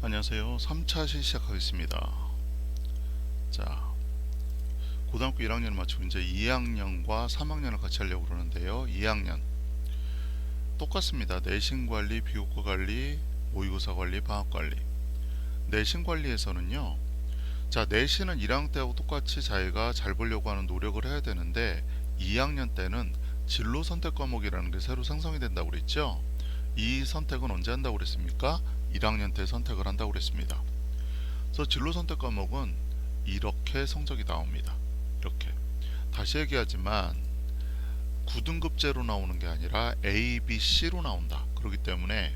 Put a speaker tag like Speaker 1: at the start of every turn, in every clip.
Speaker 1: 안녕하세요. 3차 시 시작하겠습니다. 자, 고등학교 1학년을 마치고 이제 2학년과 3학년을 같이 하려고 그러는데요. 2학년 똑같습니다. 내신 관리, 비교과 관리, 모의고사 관리, 방학 관리. 내신 관리에서는요. 자, 내신은 1학년 때하고 똑같이 자기가 잘 보려고 하는 노력을 해야 되는데 2학년 때는 진로 선택 과목이라는 게 새로 생성이 된다고 그랬죠. 이 선택은 언제 한다고 그랬습니까? 1학년 때 선택을 한다고 그랬습니다. 그래서 진로 선택 과목은 이렇게 성적이 나옵니다. 이렇게 다시 얘기하지만 9등급제로 나오는 게 아니라 A, B, C로 나온다. 그렇기 때문에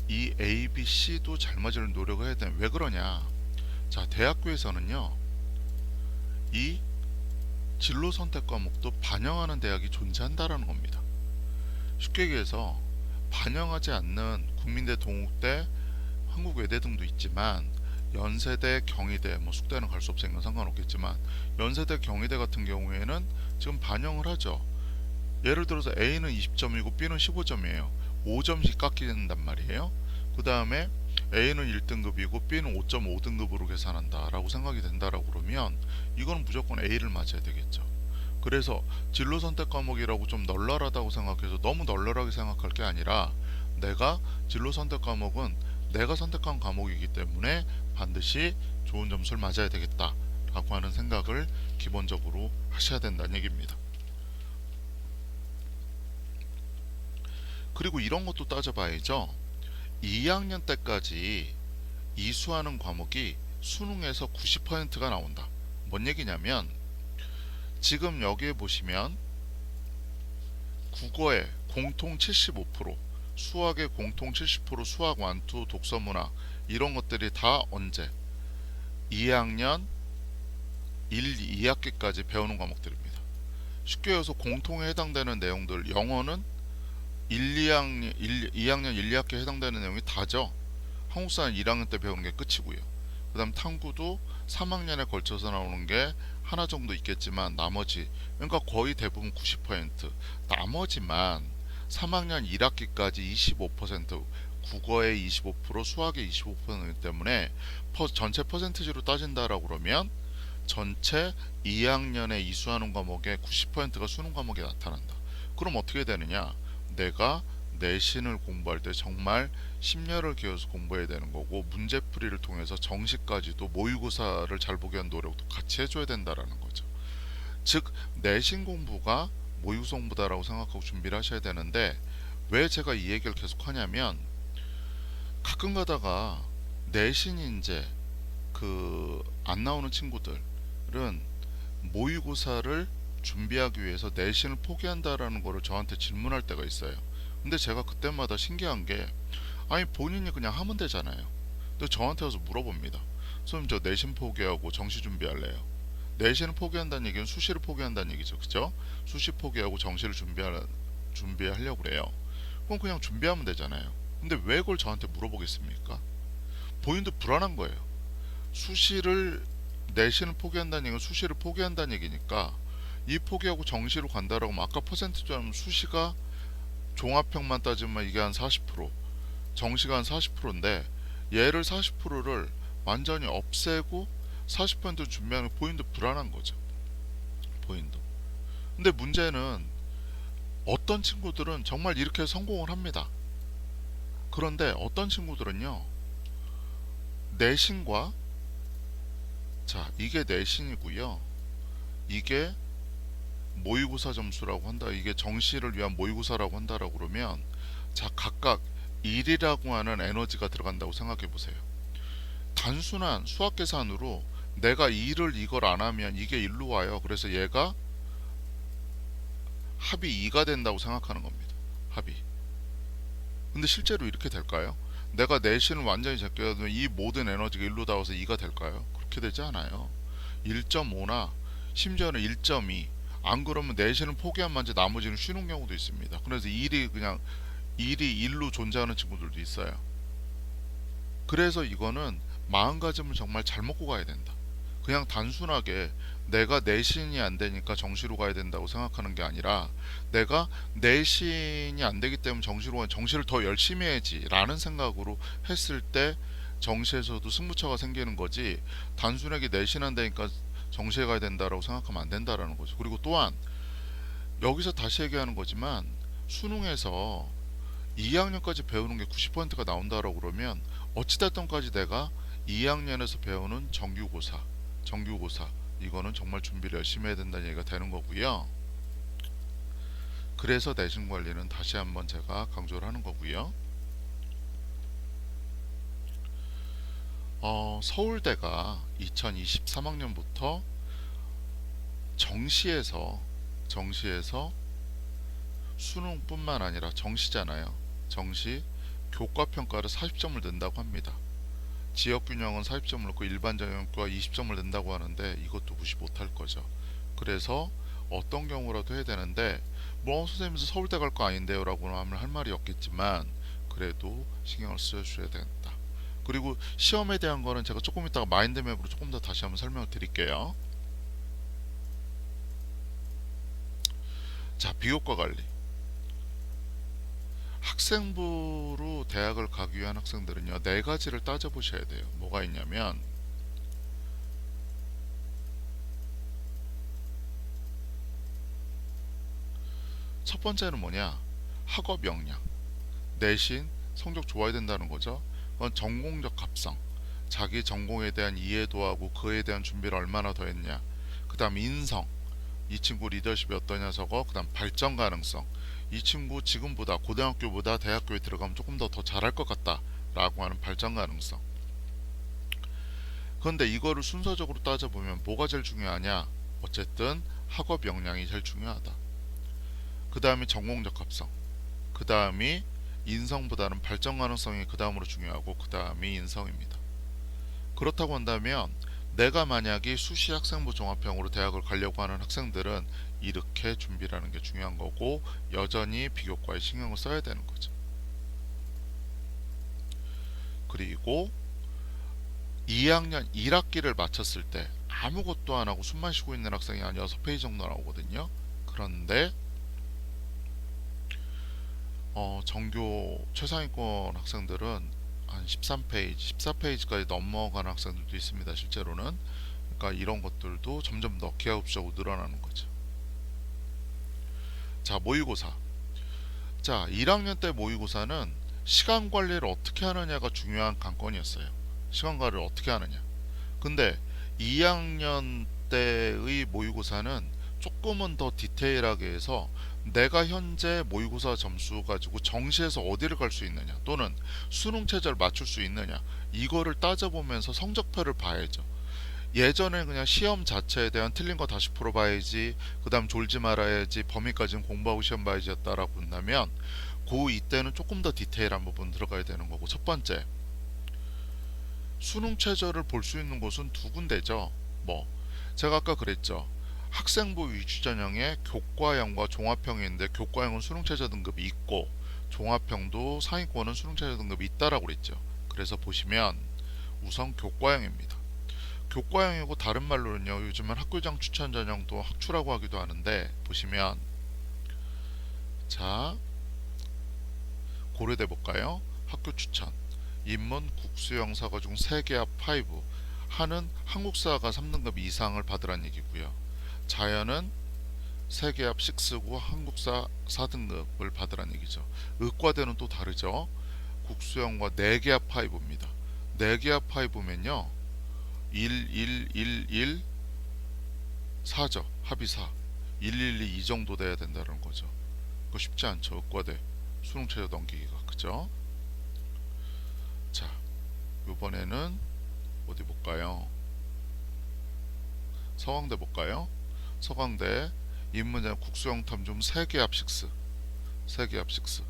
Speaker 1: 이 A, B, C도 잘 맞으려는 노력을 해야 돼. 왜 그러냐? 자, 대학교에서는요, 이 진로 선택 과목도 반영하는 대학이 존재한다라는 겁니다. 쉽게 얘기해서 반영하지 않는 국민대, 동국대, 한국외대 등도 있지만 연세대, 경희대, 뭐 숙대는 갈 수 없으니까 상관없겠지만 연세대, 경희대 같은 경우에는 지금 반영을 하죠. 예를 들어서 A는 20점이고 B는 15점이에요. 5점씩 깎이는단 말이에요. 그 다음에 A는 1등급이고 B는 5.5등급으로 계산한다 라고 생각이 된다라고 그러면 이건 무조건 A를 맞아야 되겠죠. 그래서 진로 선택 과목이라고 좀 널널하다고 생각해서 너무 널널하게 생각할 게 아니라 내가 진로 선택 과목은 내가 선택한 과목이기 때문에 반드시 좋은 점수를 맞아야 되겠다 라고 하는 생각을 기본적으로 하셔야 된다는 얘기입니다. 그리고 이런 것도 따져봐야죠. 2학년 때까지 이수하는 과목이 수능에서 90%가 나온다. 뭔 얘기냐면 지금 여기에 보시면 국어에 공통 75%, 수학에 공통 70%, 수학 완투, 독서 문학 이런 것들이 다 언제? 2학년 1, 2학기까지 배우는 과목들입니다. 쉽게 해서 공통에 해당되는 내용들, 영어는 2학년 1, 2학기에 해당되는 내용이 다죠. 한국사는 1학년 때 배우는 게 끝이고요. 그 다음 탐구도 3학년에 걸쳐서 나오는 게 하나 정도 있겠지만 나머지, 그러니까 거의 대부분 90%, 나머지만 3학년 1학기까지 25%, 국어의 25%, 수학의 25%이기 때문에 전체 퍼센티지로 따진다라고 그러면 전체 2학년에 이수하는 과목의 90%가 수능 과목에 나타난다. 그럼 어떻게 되느냐? 내가 내신을 공부할 때 정말 심려를 기울여서 공부해야 되는 거고, 문제풀이를 통해서 정시까지도 모의고사를 잘 보게 하는 노력도 같이 해줘야 된다라는 거죠. 즉 내신 공부가 모의고사 공부다라고 생각하고 준비를 하셔야 되는데, 왜 제가 이 얘기를 계속 하냐면 가끔 가다가 내신이 이제 안 나오는 친구들은 모의고사를 준비하기 위해서 내신을 포기한다라는 거를 저한테 질문할 때가 있어요. 근데 제가 그때마다 신기한 게, 아니 본인이 그냥 하면 되잖아요. 근데 저한테 와서 물어봅니다. 선생님, 저 내신 포기하고 정시 준비할래요. 내신을 포기한다는 얘기는 수시를 포기한다는 얘기죠. 그죠? 수시 포기하고 정시를 준비하려고 그래요. 그럼 그냥 준비하면 되잖아요. 근데 왜 그걸 저한테 물어보겠습니까? 본인도 불안한 거예요. 수시를 내신을 포기한다는 얘기는 수시를 포기한다는 얘기니까, 이 포기하고 정시로 간다라고 하면 아까 퍼센트처럼 수시가 종합평만 따지면 이게 한 40%, 정시가 한 40%인데 얘를 40%를 완전히 없애고 40% 준비하는 본인도 불안한 거죠. 본인도. 근데 문제는 어떤 친구들은 정말 이렇게 성공을 합니다. 그런데 어떤 친구들은요, 내신과, 자 이게 내신이고요, 이게 모의고사 점수라고 한다, 이게 정시를 위한 모의고사라고 한다라고 그러면, 자 각각 1이라고 하는 에너지가 들어간다고 생각해 보세요. 단순한 수학 계산으로 내가 2를 이걸 안 하면 이게 1로 와요. 그래서 얘가 합이 2가 된다고 생각하는 겁니다. 합이. 근데 실제로 이렇게 될까요? 내가 내신을 완전히 제껴야 되면 이 모든 에너지가 1로 닿아서 2가 될까요? 그렇게 되지 않아요. 1.5나 심지어는 1.2, 안 그러면 내신을 포기한 만지 나머지는 쉬는 경우도 있습니다. 그래서 1이 1로 존재하는 친구들도 있어요. 그래서 이거는 마음가짐을 정말 잘 먹고 가야 된다. 그냥 단순하게 내가 내신이 안 되니까 정시로 가야 된다고 생각하는 게 아니라 내가 내신이 안 되기 때문에 정시를 더 열심히 해야지라는 생각으로 했을 때 정시에서도 승부처가 생기는 거지, 단순하게 내신 안 되니까 정시에 가야 된다라고 생각하면 안 된다라는 거죠. 그리고 또한 여기서 다시 얘기하는 거지만 수능에서 2학년까지 배우는 게 90%가 나온다라고 그러면 어찌됐든까지 내가 2학년에서 배우는 정규고사 이거는 정말 준비를 열심히 해야 된다는 얘기가 되는 거고요. 그래서 내신 관리는 다시 한번 제가 강조를 하는 거고요. 서울대가 2023학년부터 정시에서 수능뿐만 아니라 정시잖아요. 정시 교과평가를 40점을 낸다고 합니다. 지역균형은 40점을 넣고 일반 전형과 20점을 낸다고 하는데 이것도 무시 못할 거죠. 그래서 어떤 경우라도 해야 되는데 뭐 선생님 서울대 갈 거 아닌데요 라고 하면 할 말이 없겠지만 그래도 신경을 써주셔야 된다. 그리고 시험에 대한 거는 제가 조금 이따가 마인드맵으로 조금 더 다시 한번 설명을 드릴게요. 자, 비교과 관리. 학생부로 대학을 가기 위한 학생들은요, 네 가지를 따져보셔야 돼요. 뭐가 있냐면 첫 번째는 뭐냐, 학업 역량, 내신, 성적 좋아야 된다는 거죠. 그건 전공적 합성, 자기 전공에 대한 이해도하고 그에 대한 준비를 얼마나 더 했냐. 그 다음 인성, 이 친구 리더십이 어떠냐 저거. 그 다음 발전 가능성, 이 친구 지금보다 고등학교보다 대학교에 들어가면 조금 더 잘할 것 같다 라고 하는 발전 가능성. 그런데 이거를 순서적으로 따져보면 뭐가 제일 중요하냐, 어쨌든 학업 역량이 제일 중요하다. 그 다음이 전공적 합성, 그 다음이 인성보다는 발전 가능성이 그 다음으로 중요하고 그 다음이 인성입니다. 그렇다고 한다면 내가 만약에 수시 학생부 종합형으로 대학을 가려고 하는 학생들은 이렇게 준비를 하는 게 중요한 거고 여전히 비교과에 신경을 써야 되는 거죠. 그리고 2학년 1학기를 마쳤을 때 아무것도 안 하고 숨만 쉬고 있는 학생이 한 6페이지 정도 나오거든요. 그런데 전교 최상위권 학생들은 한 13페이지, 14페이지까지 넘어가는 학생들도 있습니다. 실제로는. 그러니까 이런 것들도 점점 더 기하급수적으로 늘어나는 거죠. 자, 모의고사. 자, 1학년 때 모의고사는 시간 관리를 어떻게 하느냐가 중요한 관건이었어요. 시간 관리를 어떻게 하느냐. 근데 2학년 때의 모의고사는 조금은 더 디테일하게 해서 내가 현재 모의고사 점수 가지고 정시에서 어디를 갈 수 있느냐 또는 수능 체제를 맞출 수 있느냐 이거를 따져보면서 성적표를 봐야죠. 예전에 그냥 시험 자체에 대한 틀린 거 다시 풀어봐야지, 그 다음 졸지 말아야지, 범위까지는 공부하고 시험 봐야지였다라고 한다면 이때는 조금 더 디테일한 부분 들어가야 되는 거고, 첫 번째 수능 최저를 볼 수 있는 곳은 두 군데죠. 뭐 제가 아까 그랬죠. 학생부 위주 전형에 교과형과 종합형이 있는데 교과형은 수능 최저 등급이 있고 종합형도 상위권은 수능 최저 등급이 있다라고 그랬죠. 그래서 보시면 우선 교과형입니다. 교과형이고 다른 말로는요, 요즘은 학교장 추천 전형도 학추라고 하기도 하는데, 보시면 자 고려돼 볼까요? 학교 추천, 인문, 국수영사과 중 세계합 5 하는 한국사가 3등급 이상을 받으란 얘기고요. 자연은 세계합 6고 한국사 4등급을 받으란 얘기죠. 의과대는 또 다르죠. 국수형과 4개합 5입니다. 4개합 5면요 1, 1, 1, 1, 4죠. 합이 4, 1, 1, 2 이 정도 돼야 된다는 거죠. 그거 쉽지 않죠. 의과대 수능 최저 넘기기가. 그죠? 자, 이번에는 어디 볼까요? 서강대 볼까요? 서강대 인문제 국수형 탐중 3개합 6, 3개합 6.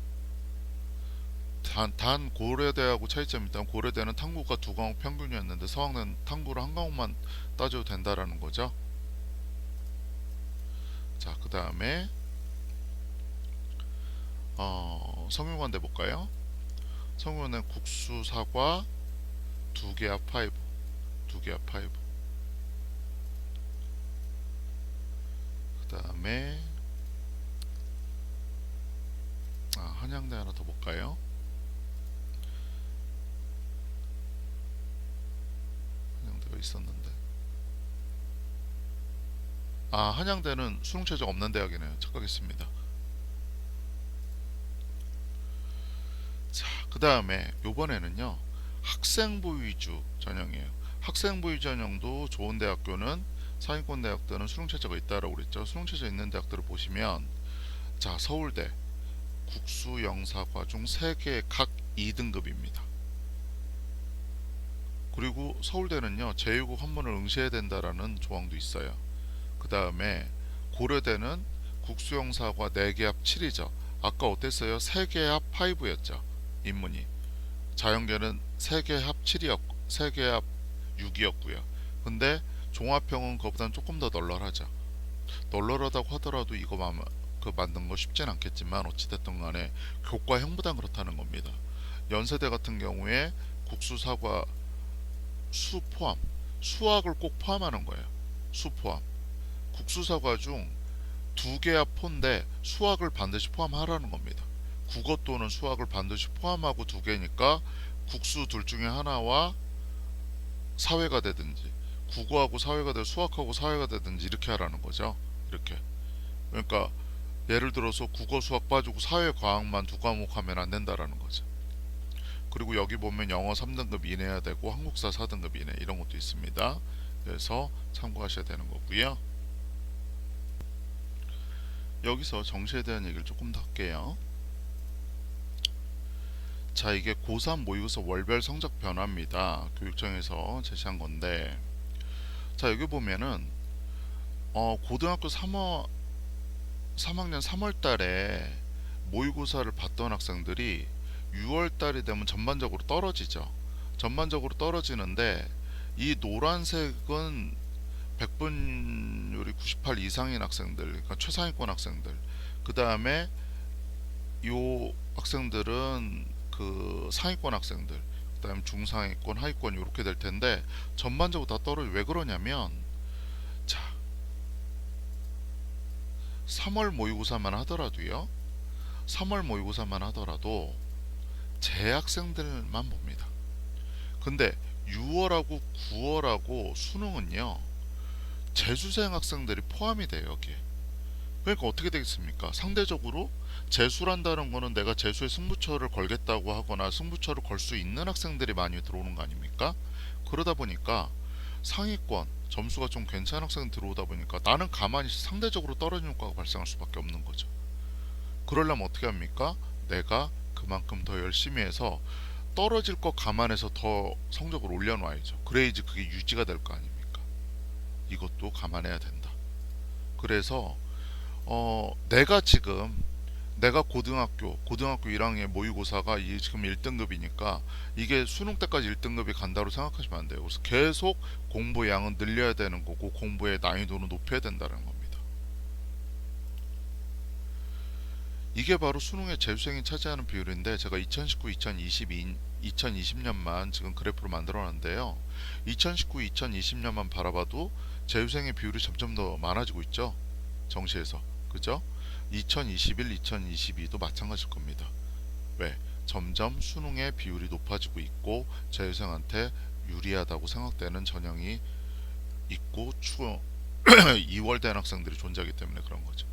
Speaker 1: 단 고려대하고 차이점이 있다면 고려대는 탐구가 2과목 평균이었는데 서강대는 탐구를 한 과목만 따져도 된다라는 거죠. 자, 그 다음에 성균관대 볼까요? 성균관대는 국수사과 2개합 5, 2개합 5. 그 다음에 한양대 하나 더 볼까요? 한양대가 있었는데 한양대는 수능 최저가 없는 대학이네요. 착각했습니다. 자, 그 다음에 요번에는요 학생부 위주 전형이에요. 학생부 위주 전형도 좋은 대학교는 상위권 대학들은 수능 최저가 있다라고 그랬죠. 수능 최저 있는 대학들을 보시면 자, 서울대 국수 영사과 중 3개 각 2등급입니다. 그리고 서울대는요 제2국 한문을 응시해야 된다라는 조항도 있어요. 그 다음에 고려대는 국수영사과 4개 합 7이죠. 아까 어땠어요? 3개 합 5였죠. 인문이. 자연계는 3개 합 7이었고 3개 합 6이었고요. 근데 종합형은 그거보다는 조금 더 널널하죠. 널널하다고 하더라도 이거 만든 거 쉽진 않겠지만 어찌됐든 간에 교과형보단 그렇다는 겁니다. 연세대 같은 경우에 국수 사과 수 포함, 수학을 꼭 포함하는 거예요. 수 포함. 국수 사과 중 2개야 포인데 수학을 반드시 포함하라는 겁니다. 국어 또는 수학을 반드시 포함하고 2개니까 국수 둘 중에 하나와 사회가 되든지 국어하고 사회가 되든 수학하고 사회가 되든지 이렇게 하라는 거죠. 이렇게. 그러니까 예를 들어서 국어 수학 빠지고 사회 과학만 2과목 하면 안 된다라는 거죠. 그리고 여기 보면 영어 3등급 이내야 되고 한국사 4등급 이내 이런 것도 있습니다. 그래서 참고하셔야 되는 거고요. 여기서 정시에 대한 얘기를 조금 더 할게요. 자, 이게 고3 모의고사 월별 성적 변화입니다. 교육청에서 제시한 건데, 자, 여기 보면은 고등학교 3학년 3월 달에 모의고사를 봤던 학생들이 6월 달이 되면 전반적으로 떨어지죠. 전반적으로 떨어지는데 이 노란색은 100분율이 98 이상인 학생들, 그러니까 최상위권 학생들. 그 다음에 요 학생들은 그 상위권 학생들, 그 다음에 중상위권, 하위권 이렇게 될 텐데 전반적으로 다 떨어져. 왜 그러냐면 자, 3월 모의고사만 하더라도요. 3월 모의고사만 하더라도 재학생들만 봅니다. 근데 6월하고 9월하고 수능은요. 재수생 학생들이 포함이 돼요, 여기에. 그러니까 어떻게 되겠습니까? 상대적으로 재수란다는 거는 내가 재수에 승부처를 걸겠다고 하거나 승부처를 걸 수 있는 학생들이 많이 들어오는 거 아닙니까? 그러다 보니까 상위권 점수가 좀 괜찮은 학생이 들어오다 보니까 나는 가만히 상대적으로 떨어지는 효과가 발생할 수밖에 없는 거죠. 그러려면 어떻게 합니까? 내가 그만큼 더 열심히 해서 떨어질 거 감안해서 더 성적을 올려놔야죠. 그래야지 그게 유지가 될 거 아닙니까? 이것도 감안해야 된다. 그래서 내가 고등학교 1학년 모의고사가 이 지금 1등급이니까 이게 수능 때까지 1등급이 간다고 생각하시면 안 돼요. 그래서 계속 공부의 양은 늘려야 되는 거고 공부의 난이도는 높여야 된다는 겁니다. 이게 바로 수능의 재수생이 차지하는 비율인데 제가 2019, 2020년만 지금 그래프로 만들어놨는데요. 2019, 2020년만 바라봐도 재수생의 비율이 점점 더 많아지고 있죠. 정시에서. 그죠? 2021, 2022도 마찬가지일 겁니다. 왜? 점점 수능의 비율이 높아지고 있고 재수생한테 유리하다고 생각되는 전형이 있고 2월 된 학생들이 존재하기 때문에 그런 거죠.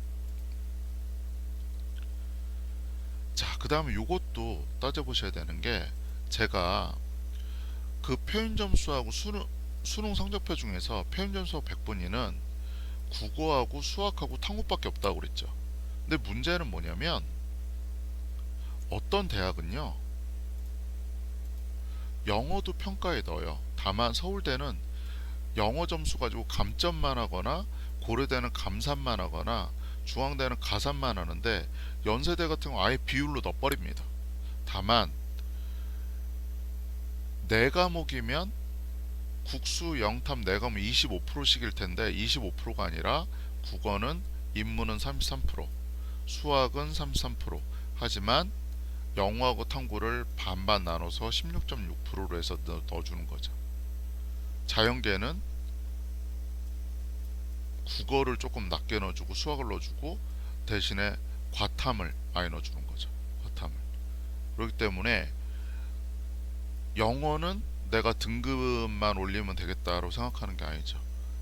Speaker 1: 자, 그 다음에 요것도 따져보셔야 되는 게 제가 그 표현 점수하고 수능 성적표 중에서 표현 점수 100분위는 국어하고 수학하고 탐구밖에 없다고 그랬죠. 근데 문제는 뭐냐면 어떤 대학은요 영어도 평가에 넣어요. 다만 서울대는 영어 점수 가지고 감점만 하거나 고려대는 감산만 하거나 중앙대는 가산만 하는데 연세대 같은 경우 아예 비율로 넣어버립니다. 다만 네 과목이면 국수 영탐 네 과목 25%씩일 텐데 25%가 아니라 국어는 인문은 33%, 수학은 33%. 하지만 영어하고 탐구를 반반 나눠서 16.6%로 해서 넣어주는 거죠. 자연계는 국어를 조금 낮게 넣어주고 수학을 넣어주고 대신에 과탐을 많이 넣어주는 거죠. 과탐을. 그렇기 때문에 영어는 내가 등급만 올리면 되겠다고 생각하는 게 아니죠.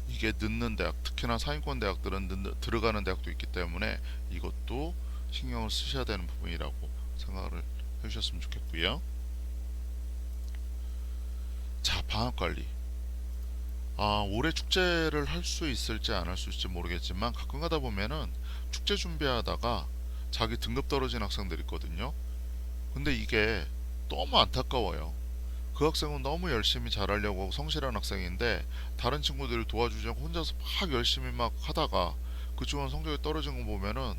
Speaker 1: 이게 늦는 대학, 특히나 상위권 대학들은 들어가는 대학도 있기 때문에 이것도 신경을 쓰셔야 되는 부분이라고 생각을 해주셨으면 좋겠고요. 자, 방학관리. 올해 축제를 할 수 있을지 안 할 수 있을지 모르겠지만 가끔 가다 보면은 축제 준비하다가 자기 등급 떨어진 학생들 있거든요. 근데 이게 너무 안타까워요. 그 학생은 너무 열심히 잘하려고 하고 성실한 학생인데 다른 친구들이 도와주지 않고 혼자서 막 열심히 막 하다가 그중간 성적이 떨어진 거 보면은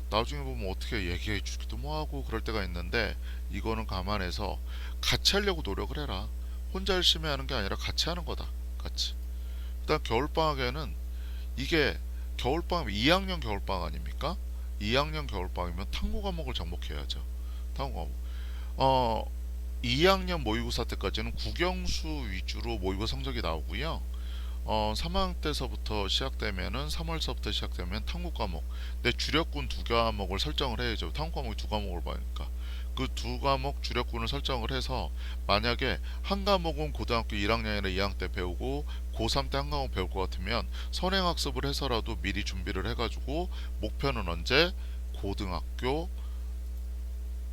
Speaker 1: 나중에 보면 어떻게 얘기해 주기도 뭐하고 그럴 때가 있는데, 이거는 감안해서 같이 하려고 노력을 해라. 혼자 열심히 하는 게 아니라 같이 하는 거다. 같이. 일단 겨울방학에는 이게 겨울방학 2학년 겨울방학 아닙니까? 2학년 겨울방학이면 탐구 과목을 접목해야죠. 탐구 과목. 어 2학년 모의고사 때까지는 국영수 위주로 모의고사 성적이 나오고요. 3학년 때서부터 시작되면은 3월서부터 시작되면 탐구 과목. 내 주력군 두 과목을 설정을 해야죠. 탐구 과목이 두 과목을 봐니까. 그 두 과목 주력군을 설정을 해서 만약에 한 과목은 고등학교 1학년이나 2학년 때 배우고 고3 때 한 과목 배울 것 같으면 선행학습을 해서라도 미리 준비를 해가지고 목표는 언제? 고등학교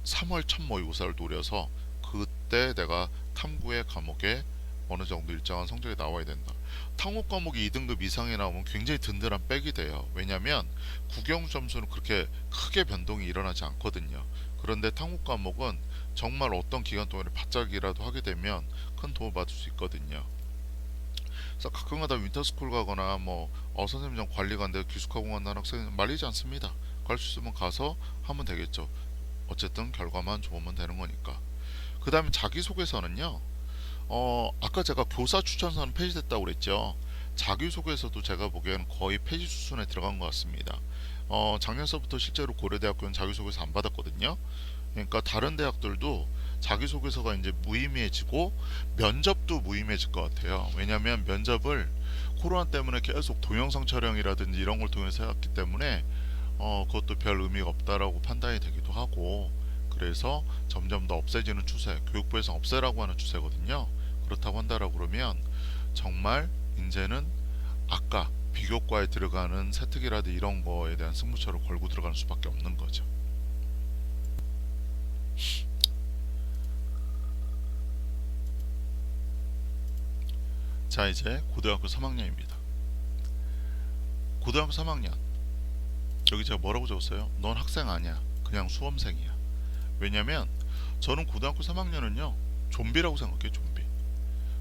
Speaker 1: 3월 첫 모의고사를 노려서 그때 내가 탐구의 과목에 어느 정도 일정한 성적이 나와야 된다. 탐구 과목이 2등급 이상이 나오면 굉장히 든든한 백이 돼요. 왜냐하면 국영 점수는 그렇게 크게 변동이 일어나지 않거든요. 그런데 탐구 과목은 정말 어떤 기간 동안에 바짝이라도 하게 되면 큰 도움을 받을 수 있거든요. 그래서 가끔가다 윈터스쿨 가거나 뭐 선생님장 관리 간데 기숙하고 간다는 학생은 말리지 않습니다. 갈 수 있으면 가서 하면 되겠죠. 어쨌든 결과만 좋으면 되는 거니까. 그 다음에 자기소개서는요, 아까 제가 교사 추천서는 폐지됐다고 그랬죠. 자기소개서도 제가 보기에는 거의 폐지 수순에 들어간 것 같습니다. 작년서부터 실제로 고려대학교는 자기소개서 안 받았거든요. 그러니까 다른 대학들도 자기소개서가 이제 무의미해지고 면접도 무의미해질 것 같아요. 왜냐하면 면접을 코로나 때문에 계속 동영상 촬영이라든지 이런 걸 통해서 해왔기 때문에 그것도 별 의미가 없다라고 판단이 되기도 하고, 그래서 점점 더 없애지는 추세, 교육부에서 없애라고 하는 추세거든요. 그렇다고 한다라고 그러면 정말 이제는 아까 비교과에 들어가는 세특이라든 이런 거에 대한 승부처를 걸고 들어가는 수밖에 없는 거죠. 자, 이제 고등학교 3학년입니다. 고등학교 3학년, 여기 제가 뭐라고 적었어요? 넌 학생 아니야, 그냥 수험생이야. 왜냐면 저는 고등학교 3학년은요 좀비라고 생각해요. 좀비.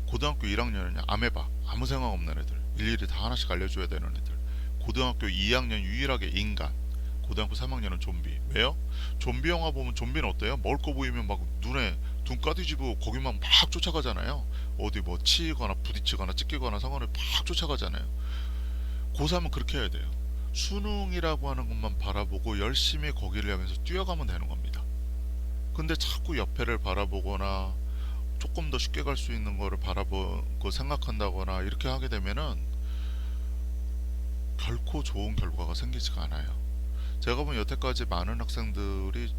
Speaker 1: 고등학교 1학년은요 아메바, 아무 생각 없는 애들, 일일이 다 하나씩 알려줘야 되는 애들. 고등학교 2학년 유일하게 인간. 고등학교 3학년은 좀비. 왜요? 좀비 영화 보면 좀비는 어때요? 먹을 거 보이면 막 눈에 눈 까뒤집고 거기만 막 쫓아가잖아요. 어디 뭐 치거나 부딪히거나 찢기거나 상관을 막 쫓아가잖아요. 고3은 그렇게 해야 돼요. 수능이라고 하는 것만 바라보고 열심히 거기를 향해서 뛰어가면 되는 겁니다. 근데 자꾸 옆에를 바라보거나 조금 더 쉽게 갈 수 있는 거를 바라보고 생각한다거나 이렇게 하게 되면은 결코 좋은 결과가 생기지가 않아요. 제가 보면 여태까지 많은 학생들이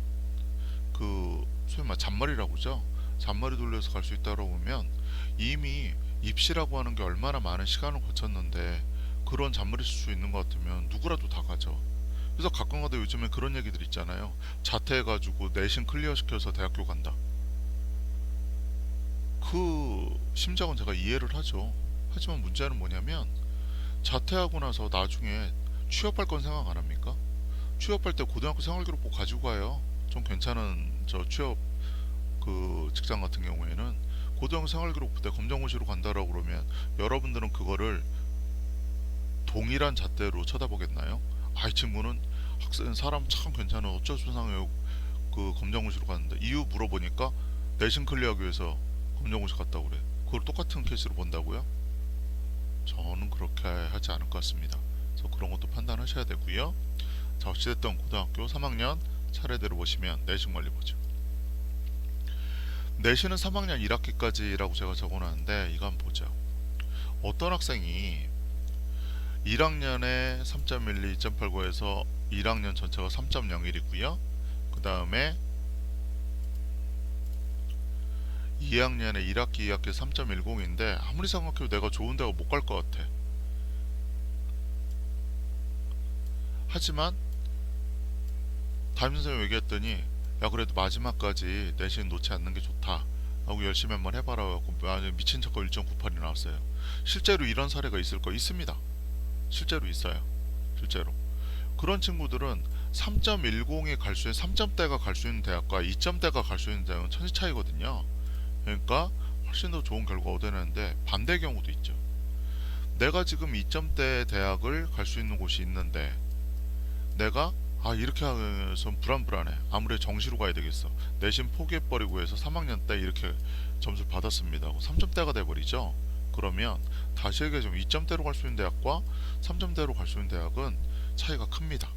Speaker 1: 그 소위 말 잔머리라고 하죠. 잔머리 돌려서 갈 수 있다고 보면 이미 입시라고 하는 게 얼마나 많은 시간을 거쳤는데 그런 잔머리 쓸 수 있는 것 같으면 누구라도 다 가죠. 그래서 가끔가다 요즘에 그런 얘기들 있잖아요. 자퇴해가지고 내신 클리어 시켜서 대학교 간다. 그 심정은 제가 이해를 하죠. 하지만 문제는 뭐냐면 자퇴하고 나서 나중에 취업할 건 생각 안 합니까? 취업할 때 고등학교 생활기록부 가지고 가요. 좀 괜찮은 저 취업 그 직장 같은 경우에는 고등학교 생활기록부 때 검정고시로 간다라고 그러면 여러분들은 그거를 동일한 잣대로 쳐다보겠나요? 이 친구는 학생 사람 참 괜찮아, 어쩔 수상해요. 그 검정고시로 갔는데 이유 물어보니까 내신 클리어하기 위해서 검정고시 갔다고 그래. 그걸 똑같은 케이스로 본다고요? 저는 그렇게 하지 않을 것 같습니다. 그래서 그런 것도 판단하셔야 되고요. 자, 어찌됐든 고등학교 3학년 차례대로 보시면 내신 관리 보죠. 내신은 3학년 1학기까지라고 제가 적어놨는데 이거 한번 보죠. 어떤 학생이 1학년에 3.12, 2.89에서 1학년 전체가 3.01이고요. 그 다음에 2학년에 1학기, 2학기 3.10인데 아무리 생각해도 내가 좋은 대학 못 갈 것 같아. 하지만 담임선생님이 얘기했더니 야 그래도 마지막까지 내신 놓지 않는 게 좋다 하고 열심히 한번 해봐라 하고 미친 척하고 1.98이 나왔어요. 실제로 이런 사례가 있을 거 있습니다. 실제로 있어요. 실제로 그런 친구들은 3.10이 갈 수 있는 3점대가 갈 수 있는 대학과 2점대가 갈 수 있는 대학은 천지 차이거든요. 그러니까 훨씬 더 좋은 결과가 얻어내는데 반대 경우도 있죠. 내가 지금 2점대 대학을 갈 수 있는 곳이 있는데 내가 이렇게 해서 불안불안해. 아무래도 정시로 가야 되겠어. 내신 포기해버리고 해서 3학년 때 이렇게 점수를 받았습니다 하고 3점대가 돼버리죠. 그러면 다시 얘기하자면 2점대로 갈 수 있는 대학과 3점대로 갈 수 있는 대학은 차이가 큽니다.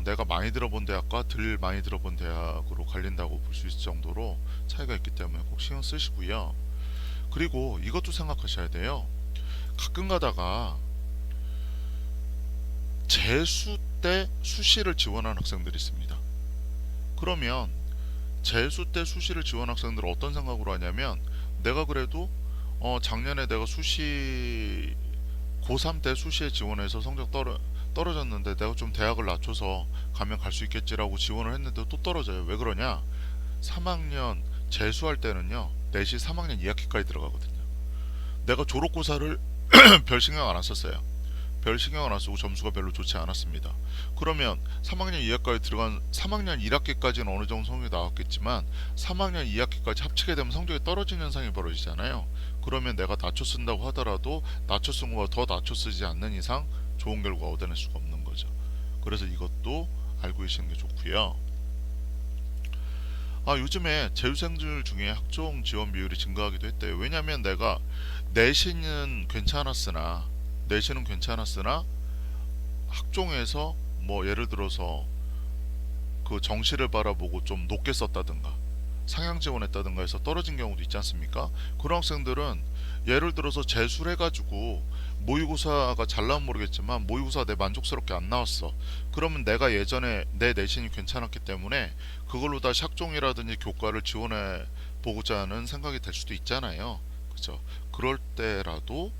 Speaker 1: 내가 많이 들어본 대학과 덜 많이 들어본 대학으로 갈린다고 볼 수 있을 정도로 차이가 있기 때문에 꼭 신경 쓰시고요. 그리고 이것도 생각하셔야 돼요. 가끔 가다가 재수 때 수시를 지원한 학생들이 있습니다. 그러면 재수 때 수시를 지원한 학생들은 어떤 생각으로 하냐면 내가 그래도 작년에 내가 수시 고3 때 수시에 지원해서 성적 떨어졌는데 내가 좀 대학을 낮춰서 가면 갈 수 있겠지라고 지원을 했는데 또 떨어져요. 왜 그러냐? 3학년 재수할 때는요 내시 3학년 2학기까지 들어가거든요. 내가 졸업고사를 별 신경 안 썼어요. 별 신경을 안 쓰고 점수가 별로 좋지 않았습니다. 그러면 3학년 2학기까지 들어간 3학년 1학기까지는 어느 정도 성적이 나왔겠지만 3학년 2학기까지 합치게 되면 성적이 떨어지는 현상이 벌어지잖아요. 그러면 내가 낮춰 쓴다고 하더라도 낮춰 쓴 것보다 더 낮춰 쓰지 않는 이상 좋은 결과 얻어낼 수가 없는 거죠. 그래서 이것도 알고 계시는 게 좋고요. 요즘에 재수생들 중에 학종 지원 비율이 증가하기도 했대요. 왜냐하면 내가 내신은 괜찮았으나 학종에서 뭐 예를 들어서 그 정시를 바라보고 좀 높게 썼다든가 상향 지원했다든가 해서 떨어진 경우도 있지 않습니까? 그런 학생들은 예를 들어서 재수를 해가지고 모의고사가 잘 나오면 모르겠지만 모의고사 내 만족스럽게 안 나왔어. 그러면 내가 예전에 내 내신이 괜찮았기 때문에 그걸로 다시 학종이라든지 교과를 지원해 보고자 하는 생각이 될 수도 있잖아요. 그죠? 그럴 때라도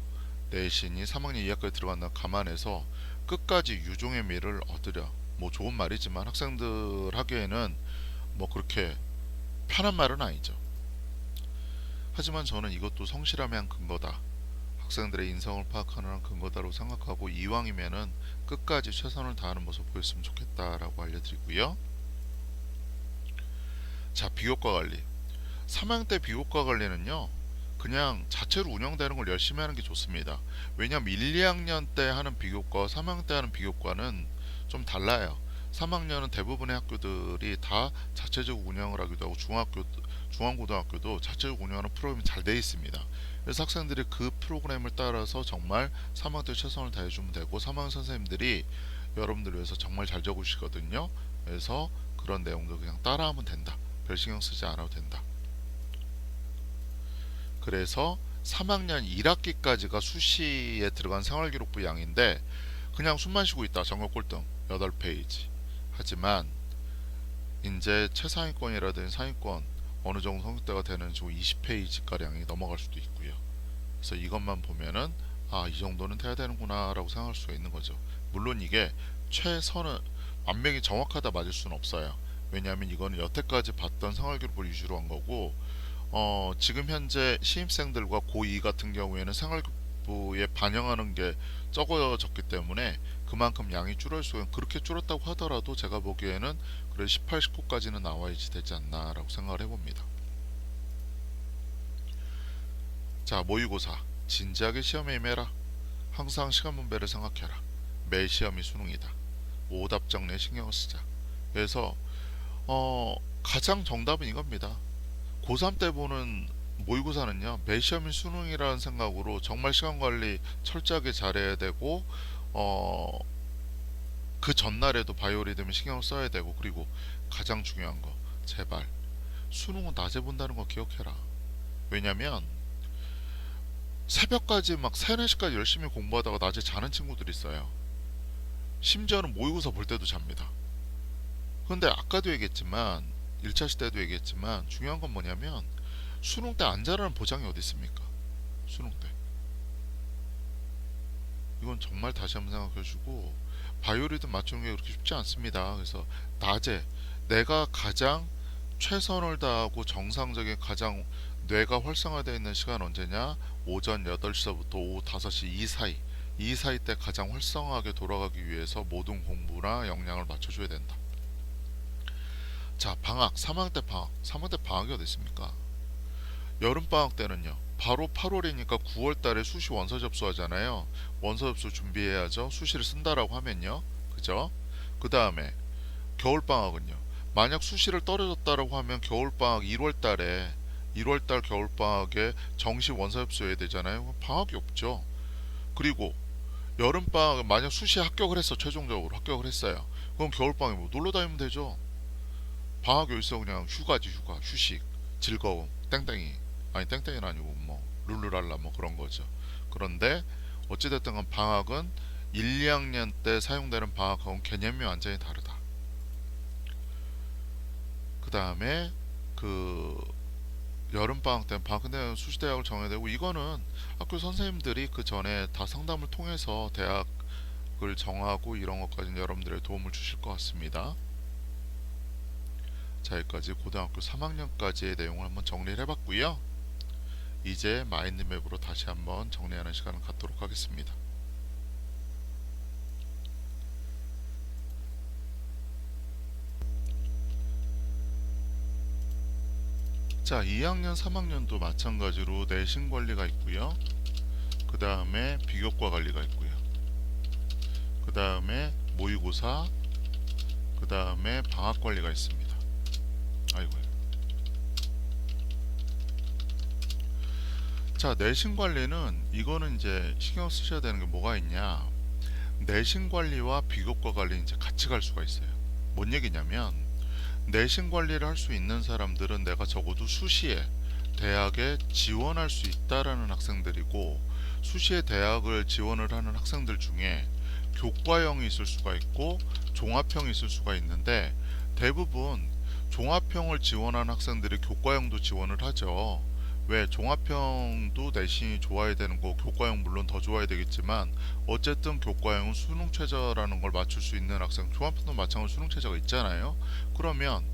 Speaker 1: 내신이 3학년 2학기에 들어간다 감안해서 끝까지 유종의 미를 얻으려. 뭐 좋은 말이지만 학생들 하기에는 뭐 그렇게 편한 말은 아니죠. 하지만 저는 이것도 성실함의 한 근거다. 학생들의 인성을 파악하는 근거다라고 생각하고 이왕이면은 끝까지 최선을 다하는 모습 보였으면 좋겠다라고 알려드리고요. 자, 비교과 관리. 3학년 때 비교과 관리는요. 그냥 자체로 운영되는 걸 열심히 하는 게 좋습니다. 왜냐하면 1, 2학년 때 하는 비교과, 3학년 때 하는 비교과는 좀 달라요. 3학년은 대부분의 학교들이 다 자체적으로 운영을 하기도 하고 중앙고등학교도 자체적으로 운영하는 프로그램이 잘 되어 있습니다. 그래서 학생들이 그 프로그램을 따라서 정말 3학년 때 최선을 다해주면 되고 3학년 선생님들이 여러분들 위해서 정말 잘 적으시거든요. 그래서 그런 내용들 그냥 따라하면 된다. 별 신경 쓰지 않아도 된다. 그래서 3학년 1학기까지가 수시에 들어간 생활기록부 양인데 그냥 숨만 쉬고 있다. 전국 꼴등 8페이지. 하지만 이제 최상위권이라든지 상위권 어느 정도 성적대가 되는 중 20페이지 가량이 넘어갈 수도 있고요. 그래서 이것만 보면은 이 정도는 돼야 되는구나 라고 생각할 수가 있는 거죠. 물론 이게 최선은 완벽히 정확하다 맞을 수는 없어요. 왜냐하면 이거는 여태까지 봤던 생활기록부를 위주로 한 거고 지금 현재 신입생들과 고2 같은 경우에는 생활기록부에 반영하는 게 적어졌기 때문에 그만큼 양이 줄을 수가 그렇게 줄었다고 하더라도 제가 보기에는 그래도 18, 19까지는 나와야지 되지 않나 라고 생각을 해봅니다. 자, 모의고사 진지하게 시험에 임해라. 항상 시간 분배를 생각해라. 매 시험이 수능이다. 오답 정리에 신경을 쓰자. 그래서 가장 정답은 이겁니다. 고3 때 보는 모의고사는요 매 시험이 수능이라는 생각으로 정말 시간관리 철저하게 잘해야 되고 그 전날에도 바이오리듬에 신경을 써야 되고 그리고 가장 중요한 거 제발 수능은 낮에 본다는 거 기억해라. 왜냐면 새벽까지 막 3, 4시까지 열심히 공부하다가 낮에 자는 친구들이 있어요. 심지어는 모의고사 볼 때도 잡니다. 그런데 아까도 얘기했지만 1차 시대도 얘기했지만 중요한 건 뭐냐면 수능 때 안 자라는 보장이 어디 있습니까? 수능 때. 이건 정말 다시 한번 생각해 주고 바이오리듬 맞추는 게 그렇게 쉽지 않습니다. 그래서 낮에 내가 가장 최선을 다하고 정상적인 가장 뇌가 활성화되어 있는 시간 언제냐? 오전 8시서부터 오후 5시 이 사이 때 가장 활성화하게 돌아가기 위해서 모든 공부나 역량을 맞춰줘야 된다. 자, 방학, 3학년 때 방학이 어디 있습니까? 여름방학 때는요. 바로 8월이니까 9월달에 수시 원서 접수하잖아요. 원서 접수 준비해야죠. 수시를 쓴다라고 하면요. 그죠? 그 다음에 겨울방학은요. 만약 수시를 떨어졌다라고 하면 겨울방학 1월달 겨울방학에 정시 원서 접수해야 되잖아요. 그럼 방학이 없죠. 그리고 여름방학 만약 수시에 합격을 했어. 최종적으로 합격을 했어요. 그럼 겨울방학에 뭐 놀러 다니면 되죠. 방학이 어디서 그냥 휴가지 휴가 휴식 즐거움 땡땡이 아니 땡땡이는 아니고 뭐 룰루랄라 뭐 그런 거죠. 그런데 어찌됐든 간 방학은 1, 2학년 때 사용되는 방학하고는 개념이 완전히 다르다. 그 다음에 그 여름방학 때는 방학 근데 수시대학을 정해야 되고 이거는 학교 선생님들이 그 전에 다 상담을 통해서 대학을 정하고 이런 것까지는 여러분들의 도움을 주실 것 같습니다. 자, 여기까지 고등학교 3학년까지의 내용을 한번 정리를 해봤고요. 이제 마인드맵으로 다시 한번 정리하는 시간을 갖도록 하겠습니다. 자, 2학년, 3학년도 마찬가지로 내신 관리가 있고요. 그 다음에 비교과 관리가 있고요. 그 다음에 모의고사, 그 다음에 방학 관리가 있습니다. 아이고. 자, 내신 관리는 이거는 이제 신경 쓰셔야 되는 게 뭐가 있냐? 내신 관리와 비교과 관리 이제 같이 갈 수가 있어요. 뭔 얘기냐면 내신 관리를 할 수 있는 사람들은 내가 적어도 수시에 대학에 지원할 수 있다라는 학생들이고 수시에 대학을 지원을 하는 학생들 중에 교과형이 있을 수가 있고 종합형이 있을 수가 있는데 대부분 종합형을 지원하는 학생들이 교과형도 지원을 하죠. 왜 종합형도 내신이 좋아야 되는 거 교과형 물론 더 좋아야 되겠지만 어쨌든 교과형은 수능 최저라는 걸 맞출 수 있는 학생 종합형도 마찬가지로 수능 최저가 있잖아요. 그러면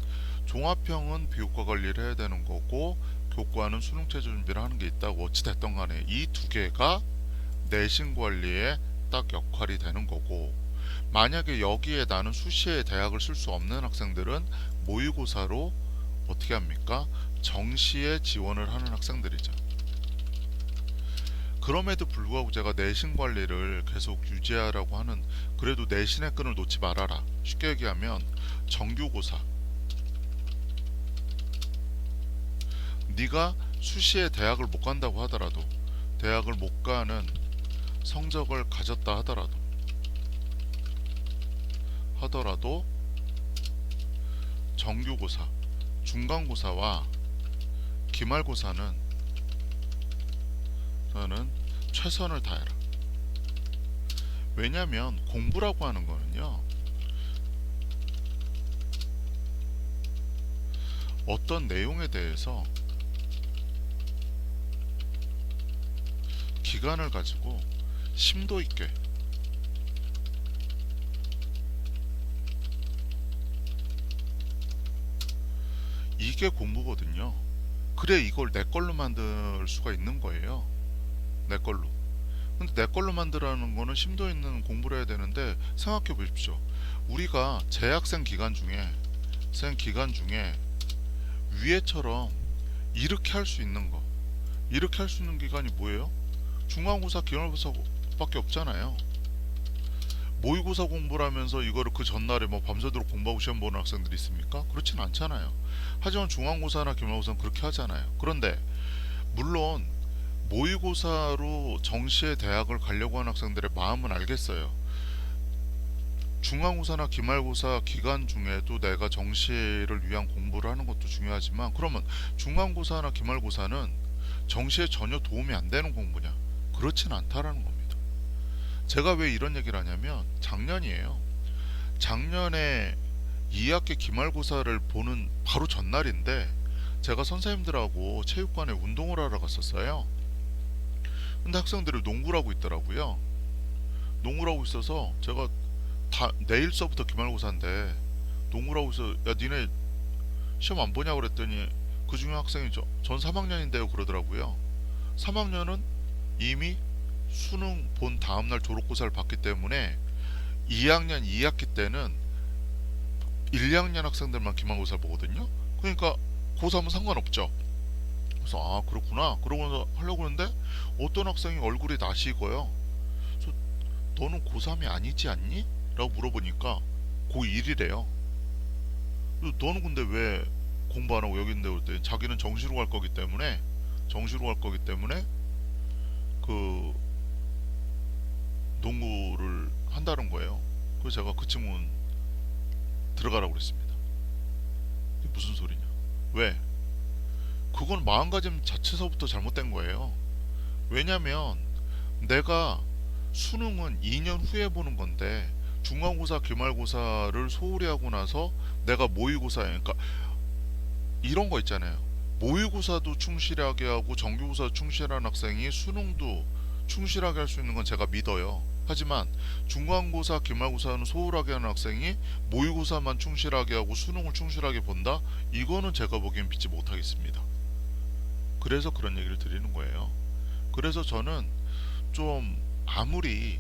Speaker 1: 종합형은 비교과 관리를 해야 되는 거고 교과는 수능 최저 준비를 하는 게 있다고 어찌됐든 간에 이 두 개가 내신 관리에 딱 역할이 되는 거고 만약에 여기에 나는 수시에 대학을 쓸 수 없는 학생들은 모의고사로 어떻게 합니까? 정시에 지원을 하는 학생들이죠. 그럼에도 불구하고 제가 내신 관리를 계속 유지하라고 하는 그래도 내신의 끈을 놓지 말아라. 쉽게 얘기하면 정규고사 네가 수시에 대학을 못 간다고 하더라도 대학을 못 가는 성적을 가졌다 하더라도 정규고사, 중간고사와 기말고사는 저는 최선을 다해라. 왜냐면 공부라고 하는 거는요. 어떤 내용에 대해서 기간을 가지고 심도 있게 이게 공부거든요. 그래 이걸 내 걸로 만들 수가 있는 거예요. 내 걸로. 근데 내 걸로 만들라는 거는 심도 있는 공부를 해야 되는데 생각해 보십시오. 우리가 재학생 기간 중에 위에처럼 이렇게 할 수 있는 거 이렇게 할 수 있는 기간이 뭐예요? 중간고사 기말고사밖에 없잖아요. 모의고사 공부를 하면서 이거를 그 전날에 뭐 밤새도록 공부하고 시험 보는 학생들이 있습니까? 그렇진 않잖아요. 하지만 중간고사나 기말고사는 그렇게 하잖아요. 그런데 물론 모의고사로 정시에 대학을 가려고 하는 학생들의 마음은 알겠어요. 중간고사나 기말고사 기간 중에도 내가 정시를 위한 공부를 하는 것도 중요하지만 그러면 중간고사나 기말고사는 정시에 전혀 도움이 안 되는 공부냐? 그렇진 않다라는 겁니다. 제가 왜 이런 얘기를 하냐면 작년이에요. 작년에 2학기 기말고사를 보는 바로 전날인데 제가 선생님들하고 체육관에 운동을 하러 갔었어요. 근데 학생들이 농구를 하고 있더라고요. 농구를 하고 있어서 제가 내일서부터 기말고사인데 농구를 하고 있어. 야, 니네 시험 안 보냐고 그랬더니 그 중에 학생이 전 3학년인데요 그러더라고요. 3학년은 이미 수능 본 다음날 졸업고사를 봤기 때문에 2학년 2학기 때는 1, 2학년 학생들만 기말고사를 보거든요. 그러니까 고3은 상관없죠. 그래서 아 그렇구나 그러고서 하려고 하는데 어떤 학생이 얼굴이 낯이 익어요. 그래서 너는 고3이 아니지 않니? 라고 물어보니까 고1이래요. 너는 근데 왜 공부 안 하고 여기 있는데 그랬더니 자기는 정시로 갈 거기 때문에 그 농구를 한다는 거예요. 그래서 제가 그 친구는 들어가라고 그랬습니다. 이게 무슨 소리냐? 왜? 그건 마음가짐 자체서부터 잘못된 거예요. 왜냐면 내가 수능은 2년 후에 보는 건데 중간고사, 기말고사를 소홀히 하고 나서 내가 모의고사에 그러니까 이런 거 있잖아요. 모의고사도 충실하게 하고 정규고사도 충실한 학생이 수능도 충실하게 할 수 있는 건 제가 믿어요. 하지만 중간고사, 기말고사는 소홀하게 하는 학생이 모의고사만 충실하게 하고 수능을 충실하게 본다? 이거는 제가 보기엔 믿지 못하겠습니다. 그래서 그런 얘기를 드리는 거예요. 그래서 저는 좀 아무리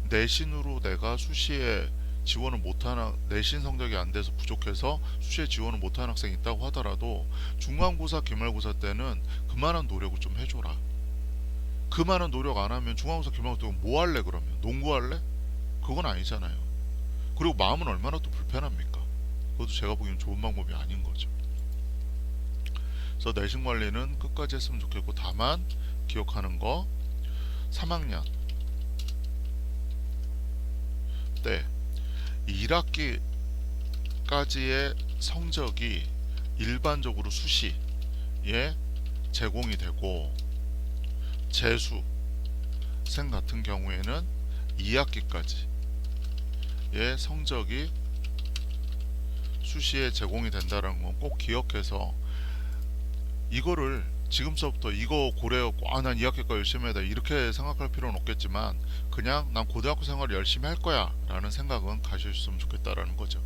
Speaker 1: 내신으로 내가 수시에 지원을 못하는 내신 성적이 안 돼서 부족해서 수시에 지원을 못하는 학생이 있다고 하더라도 중간고사, 기말고사 때는 그만한 노력을 좀 해줘라. 그만한 노력 안 하면 중간고사, 기말고사 때 뭐 할래 그러면? 농구할래? 그건 아니잖아요. 그리고 마음은 얼마나 또 불편합니까? 그것도 제가 보기엔 좋은 방법이 아닌 거죠. 그래서 내신 관리는 끝까지 했으면 좋겠고 다만 기억하는 거 3학년 때 1학기까지의 성적이 일반적으로 수시에 제공이 되고 재수 생 같은 경우에는 2학기까지의 성적이 수시에 제공이 된다는 건 꼭 기억해서 이거를 지금서부터 이거 고려하고 난 2학기까지 열심히 해야 돼 이렇게 생각할 필요는 없겠지만 그냥 난 고등학교 생활을 열심히 할 거야 라는 생각은 가지셨으면 좋겠다라는 거죠.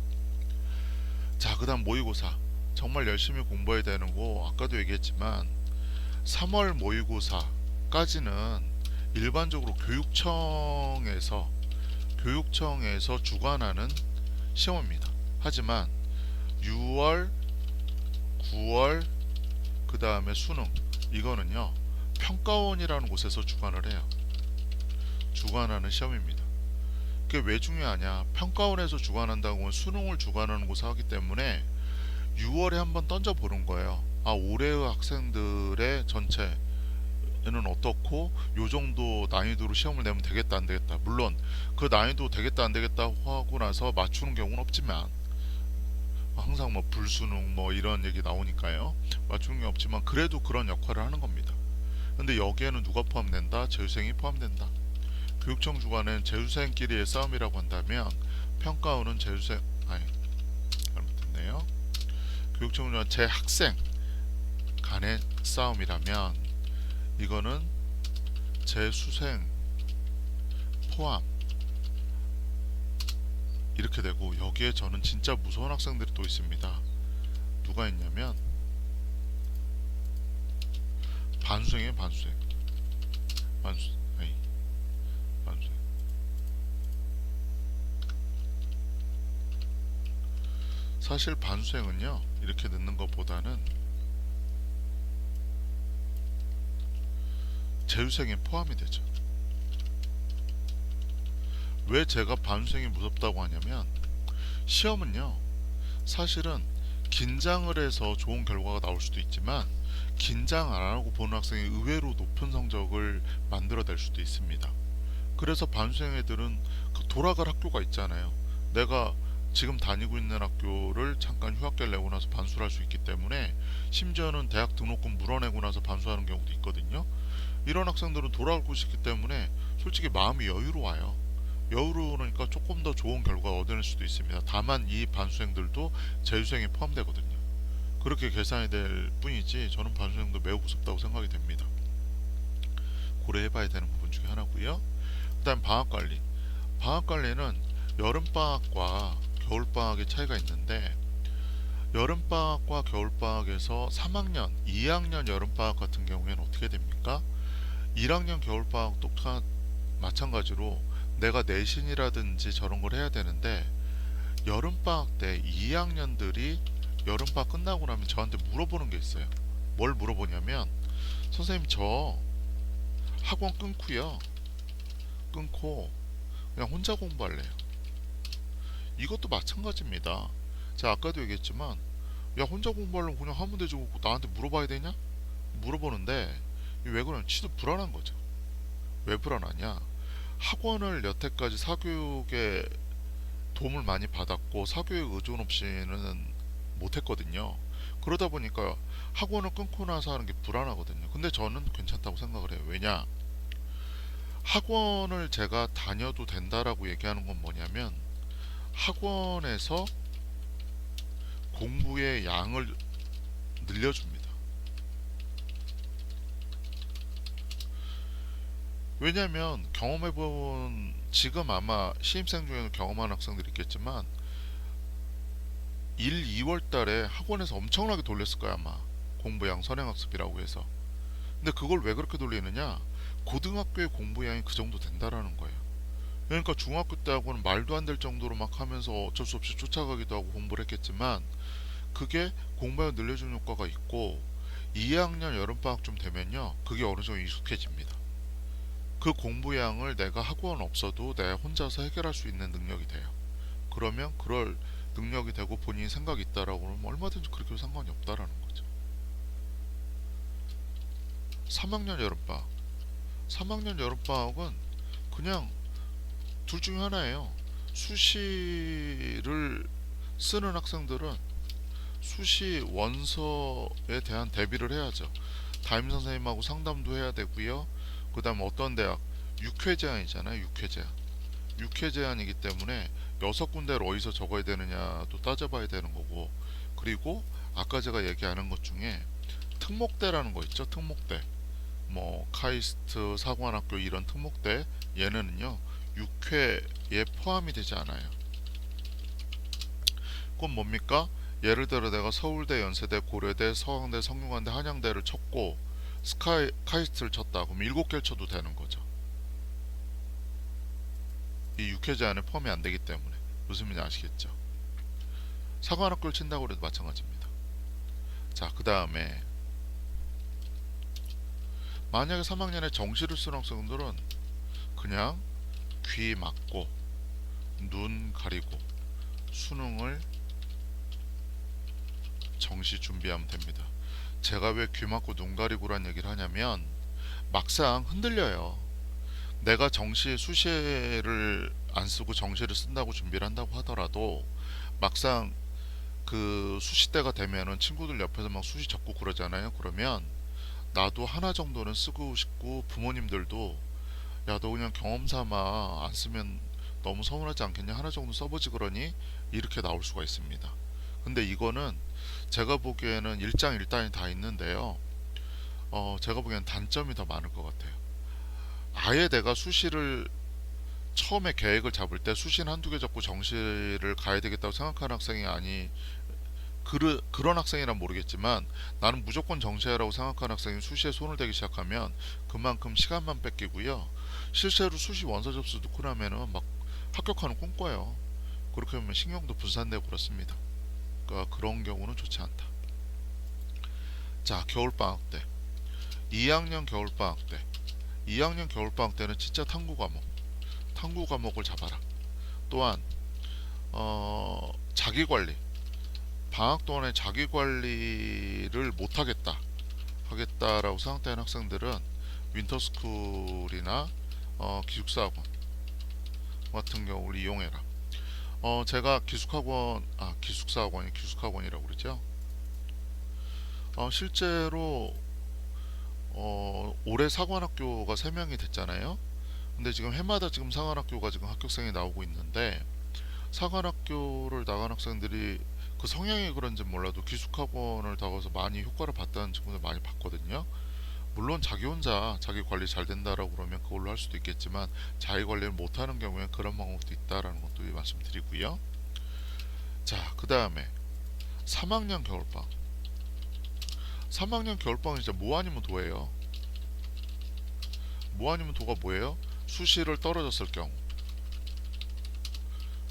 Speaker 1: 자, 그 다음 모의고사 정말 열심히 공부해야 되는 거 아까도 얘기했지만 3월 모의고사까지는 일반적으로 교육청에서 주관하는 시험입니다. 하지만 6월, 9월 그 다음에 수능 이거는요 평가원이라는 곳에서 주관을 해요. 주관하는 시험입니다. 그게 왜 중요하냐? 평가원에서 주관한다고 하면 수능을 주관하는 곳에 하기 때문에 6월에 한번 던져보는 거예요. 아 올해의 학생들의 전체는 어떻고 요 정도 난이도로 시험을 내면 되겠다 안 되겠다. 물론 그 난이도 되겠다 안 되겠다 하고 나서 맞추는 경우는 없지만 항상 뭐 불수능 뭐 이런 얘기 나오니까요. 맞추는 게 없지만 그래도 그런 역할을 하는 겁니다. 근데 여기에는 누가 포함된다? 재수생이 포함된다. 교육청 주관은 재수생끼리의 싸움이라고 한다면 평가원은 잘못했네요. 교육청 주관 재학생 간의 싸움이라면 이거는 재수생 포함 이렇게 되고 여기에 저는 진짜 무서운 학생들이 또 있습니다. 누가 있냐면 반수생이에요. 반수생. 사실 반수생은요 이렇게 넣는 것보다는 재수생에 포함이 되죠. 왜 제가 반수생이 무섭다고 하냐면 시험은요 사실은 긴장을 해서 좋은 결과가 나올 수도 있지만 긴장 안 하고 보는 학생이 의외로 높은 성적을 만들어낼 수도 있습니다. 그래서 반수생 애들은 돌아갈 학교가 있잖아요. 내가 지금 다니고 있는 학교를 잠깐 휴학기를 내고 나서 반수를 할 수 있기 때문에 심지어는 대학 등록금 물어내고 나서 반수하는 경우도 있거든요. 이런 학생들은 돌아올 곳이 있기 때문에 솔직히 마음이 여유로워요. 여유로우니까 조금 더 좋은 결과를 얻어낼 수도 있습니다. 다만 이 반수생들도 재수생이 포함되거든요. 그렇게 계산이 될 뿐이지 저는 반수생도 매우 무섭다고 생각이 됩니다. 고려해봐야 되는 부분 중에 하나고요. 그 다음 방학관리. 방학관리는 여름방학과 겨울방학의 차이가 있는데, 여름방학과 겨울방학에서 3학년, 2학년 여름방학 같은 경우에는 어떻게 됩니까? 1학년 겨울방학 똑같 마찬가지로 내가 내신이라든지 저런 걸 해야 되는데, 여름방학 때 2학년들이 여름방학 끝나고 나면 저한테 물어보는 게 있어요. 뭘 물어보냐면, 선생님 저 학원 끊고요. 끊고 그냥 혼자 공부할래요. 이것도 마찬가지입니다. 제가 아까도 얘기했지만, 야 혼자 공부하려면 그냥 하면 되지 뭐 나한테 물어봐야 되냐? 물어보는데 왜 그러냐? 지도 불안한 거죠. 왜 불안하냐? 학원을 여태까지 사교육에 도움을 많이 받았고 사교육 의존 없이는 못했거든요. 그러다 보니까 학원을 끊고 나서 하는 게 불안하거든요. 근데 저는 괜찮다고 생각을 해요. 왜냐? 학원을 제가 다녀도 된다라고 얘기하는 건 뭐냐면, 학원에서 공부의 양을 늘려줍니다. 왜냐면 경험해본, 지금 아마 신입생 중에는 경험한 학생들이 있겠지만 1, 2월 달에 학원에서 엄청나게 돌렸을 거야 아마. 공부양 선행학습이라고 해서. 근데 그걸 왜 그렇게 돌리느냐? 고등학교의 공부량이 그 정도 된다라는 거예요. 그러니까 중학교 때하고는 말도 안 될 정도로 막 하면서 어쩔 수 없이 쫓아가기도 하고 공부를 했겠지만, 그게 공부량을 늘려주는 효과가 있고 2학년 여름방학쯤 되면요 그게 어느 정도 익숙해집니다. 그 공부량을 내가 학원 없어도 내가 혼자서 해결할 수 있는 능력이 돼요. 그러면 그럴 능력이 되고 본인이 생각이 있다라고 그러면 얼마든지 그렇게 상관이 없다라는 거죠. 3학년 여름방학. 3학년 여름방학은 그냥 둘 중에 하나예요. 수시를 쓰는 학생들은 수시 원서에 대한 대비를 해야죠. 담임 선생님하고 상담도 해야 되고요. 그 다음 어떤 대학 6회 제한이잖아요. 6회 제한. 6회 제한이기 때문에 6군데를 어디서 적어야 되느냐도 따져봐야 되는 거고, 그리고 아까 제가 얘기하는 것 중에 특목대라는 거 있죠. 특목대. 뭐 카이스트, 사관학교 이런 특목대, 얘네는요 6회에 포함이 되지 않아요. 그건 뭡니까? 예를 들어 내가 서울대, 연세대, 고려대, 서강대, 성균관대, 한양대를 쳤고 카이스트를 쳤다. 그럼 7개를 쳐도 되는 거죠. 이 6회 제한에 포함이 안 되기 때문에. 무슨 말인지 아시겠죠? 사관학교를 친다고 해도 마찬가지입니다. 자, 그 다음에 만약에 3학년에 정시를 쓰는 학생들은 그냥 귀 막고 눈 가리고 수능을 정시 준비하면 됩니다. 제가 왜 귀 막고 눈 가리고란 얘기를 하냐면, 막상 흔들려요. 내가 정시 수시를 안 쓰고 정시를 쓴다고 준비를 한다고 하더라도 막상 그 수시 때가 되면은 친구들 옆에서 막 수시 적고 그러잖아요. 그러면 나도 하나 정도는 쓰고 싶고, 부모님들도 야 너 그냥 경험 삼아 안 쓰면 너무 서운하지 않겠냐, 하나 정도 써보지 그러니, 이렇게 나올 수가 있습니다. 근데 이거는 제가 보기에는 일장일단이 다 있는데요, 제가 보기엔 단점이 더 많을 것 같아요. 아예 내가 수시를 처음에 계획을 잡을 때 수시는 한두 개 잡고 정시를 가야 되겠다고 생각하는 학생이 아니, 그런 학생이란 모르겠지만 나는 무조건 정시해라고 생각하는 학생이 수시에 손을 대기 시작하면 그만큼 시간만 뺏기고요. 실제로 수시 원서 접수 넣고 나면은 막 합격하는 꿈꿔요. 그렇게 하면 신경도 분산되고 그렇습니다. 그러니까 그런 경우는 좋지 않다. 자, 겨울방학 때 2학년 겨울방학 때 2학년 겨울방학 때는 진짜 탐구 과목을 잡아라. 또한 자기관리, 방학 동안에 자기관리를 못하겠다 하겠다라고 생각되는 학생들은 윈터스쿨이나 기숙사학원 같은 경우를 이용해라. 제가 기숙사학원이라고 그러죠. 실제로 올해 사관학교가 3명이 됐잖아요. 근데 지금 해마다 지금 사관학교가 지금 합격생이 나오고 있는데, 사관학교를 나간 학생들이 그 성향이 그런지 몰라도 기숙학원을 나가서 많이 효과를 봤다는 친구들 많이 봤거든요. 물론 자기 혼자 자기 관리 잘 된다라고 그러면 그걸로 할 수도 있겠지만, 자기 관리를 못하는 경우에 그런 방법도 있다라는 것도 말씀드리고요. 자, 그 다음에 3학년 겨울방. 3학년 겨울방은 진짜 뭐 아니면 도예요. 뭐 아니면 도가 뭐예요? 수시를 떨어졌을 경우.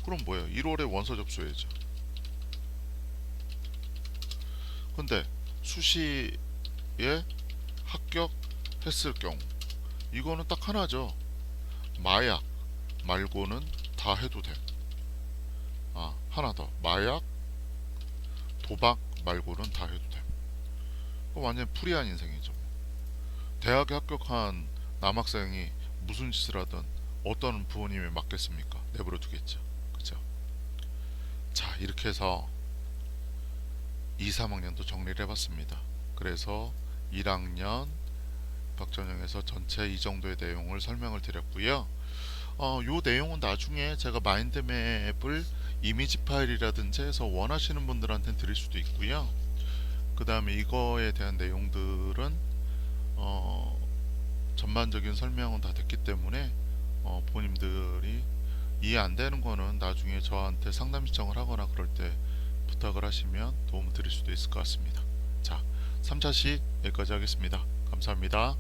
Speaker 1: 그럼 뭐예요? 1월에 원서 접수해야죠. 근데 수시에 합격했을 경우, 이거는 딱 하나죠. 마약 말고는 다 해도 됨. 아, 하나 더. 마약, 도박 말고는 다 해도 됨. 그럼 완전 프리한 인생이죠. 대학에 합격한 남학생이 무슨 짓을 하든 어떤 부모님이 맡겠습니까? 내버려 두겠죠. 그죠? 자, 이렇게 해서 2, 3학년도 정리를 해봤습니다. 그래서 1학년 박전형에서 전체 이 정도의 내용을 설명을 드렸고요. 요 내용은 나중에 제가 마인드맵을 이미지 파일이라든지 해서 원하시는 분들한테는 드릴 수도 있고요. 그 다음에 이거에 대한 내용들은 전반적인 설명은 다 됐기 때문에 본인들이 이해 안 되는 거는 나중에 저한테 상담 신청을 하거나 그럴 때 부탁을 하시면 도움을 드릴 수도 있을 것 같습니다. 자, 3차 시 여기까지 하겠습니다. 감사합니다.